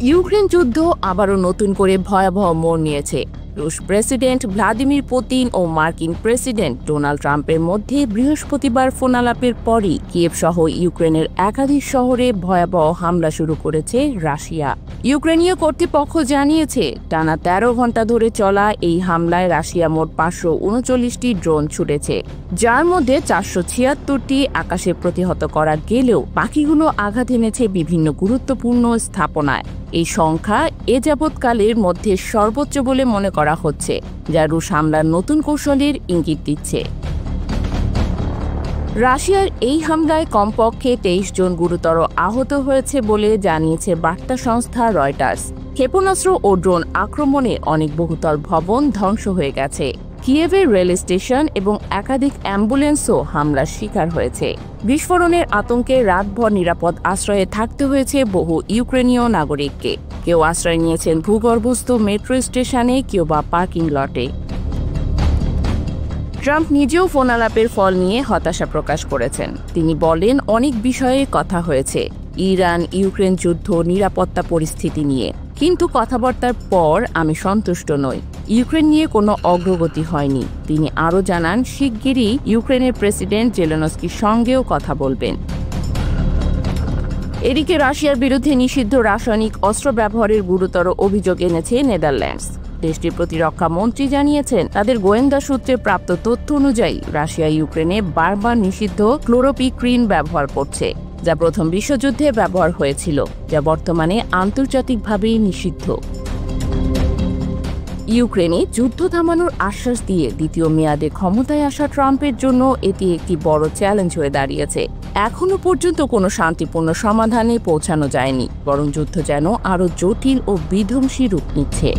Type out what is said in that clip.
Ukraine যুদ্ধ আবারও নতুন করে ভয়াবহ মোড় নিয়েছে। রুশ প্রেসিডেন্ট ভ্লাদিমির পুতিন ও মার্কিন প্রেসিডেন্ট ডোনাল্ড ট্রাম্পের মধ্যে বৃহস্পতিবার ফোনালাপের পরই কিয়েভ সহ ইউক্রেনের একাধিক শহরে ভয়াবহ হামলা শুরু করেছে রাশিয়া। ইউক্রেনীয় কর্তৃপক্ষ জানিয়েছে, টানা ১৩ ঘণ্টা ধরে চলা এই হামলায় রাশিয়া মোট ৫৩৯টি ড্রোন ছুড়েছে, যার মধ্যে ৪৭৬টি আকাশে প্রতিহত করা গেলেও বাকিগুলো আঘাত এনেছে বিভিন্ন গুরুত্বপূর্ণ স্থাপনায়। এই সংখ্যা এ যাবৎকালের মধ্যে সর্বোচ্চ বলে মনে করা হচ্ছে, যা রুশ হামলার নতুন কৌশলের ইঙ্গিত দিচ্ছে। রাশিয়ার এই হামলায় কমপক্ষে ২৩ জন গুরুতর আহত হয়েছে বলে জানিয়েছে বার্তা সংস্থা রয়টার্স। ক্ষেপণাস্ত্র ও ড্রোন আক্রমণে অনেক বহুতল ভবন ধ্বংস হয়ে গেছে। কিয়েভের রেল স্টেশন এবং একাধিক অ্যাম্বুলেন্সও হামলার শিকার হয়েছে। বিস্ফোরণের আতঙ্কে রাতভর নিরাপদ আশ্রয়ে থাকতে হয়েছে বহু ইউক্রেনীয় নাগরিককে। কেউ আশ্রয় নিয়েছেন ভূগর্ভস্থ মেট্রো স্টেশনে, কেউ বা পার্কিং লটে। ট্রাম্প নিজেও ফোনালাপের ফল নিয়ে হতাশা প্রকাশ করেছেন। তিনি বলেন, অনেক বিষয়ে কথা হয়েছে, ইরান ইউক্রেন যুদ্ধ, নিরাপত্তা পরিস্থিতি নিয়ে, কিন্তু কথাবার্তার পর আমি সন্তুষ্ট নই। ইউক্রেন নিয়ে কোনো অগ্রগতি হয়নি। তিনি আরও জানান, শিগগিরই ইউক্রেনের প্রেসিডেন্ট জেলেনস্কির সঙ্গেও কথা বলবেন। এদিকে রাশিয়ার বিরুদ্ধে নিষিদ্ধ রাসায়নিক অস্ত্র ব্যবহারের গুরুতর অভিযোগ এনেছে নেদারল্যান্ডস। দেশটির প্রতিরক্ষা মন্ত্রী জানিয়েছেন, তাদের গোয়েন্দা সূত্রে প্রাপ্ত তথ্য অনুযায়ী রাশিয়া ইউক্রেনে বারবার নিষিদ্ধ ক্লোরোপিক্রিন ব্যবহার করছে, যা প্রথম বিশ্বযুদ্ধে ব্যবহার হয়েছিল, যা বর্তমানে আন্তর্জাতিকভাবে নিষিদ্ধ। ইউক্রেনে যুদ্ধ থামানোর আশ্বাস দিয়ে দ্বিতীয় মেয়াদে ক্ষমতায় আসা ট্রাম্পের জন্য এটি একটি বড় চ্যালেঞ্জ হয়ে দাঁড়িয়েছে। এখনও পর্যন্ত কোনো শান্তিপূর্ণ সমাধানে পৌঁছানো যায়নি, বরং যুদ্ধ যেন আরও জটিল ও বিধ্বংসী রূপ নিচ্ছে।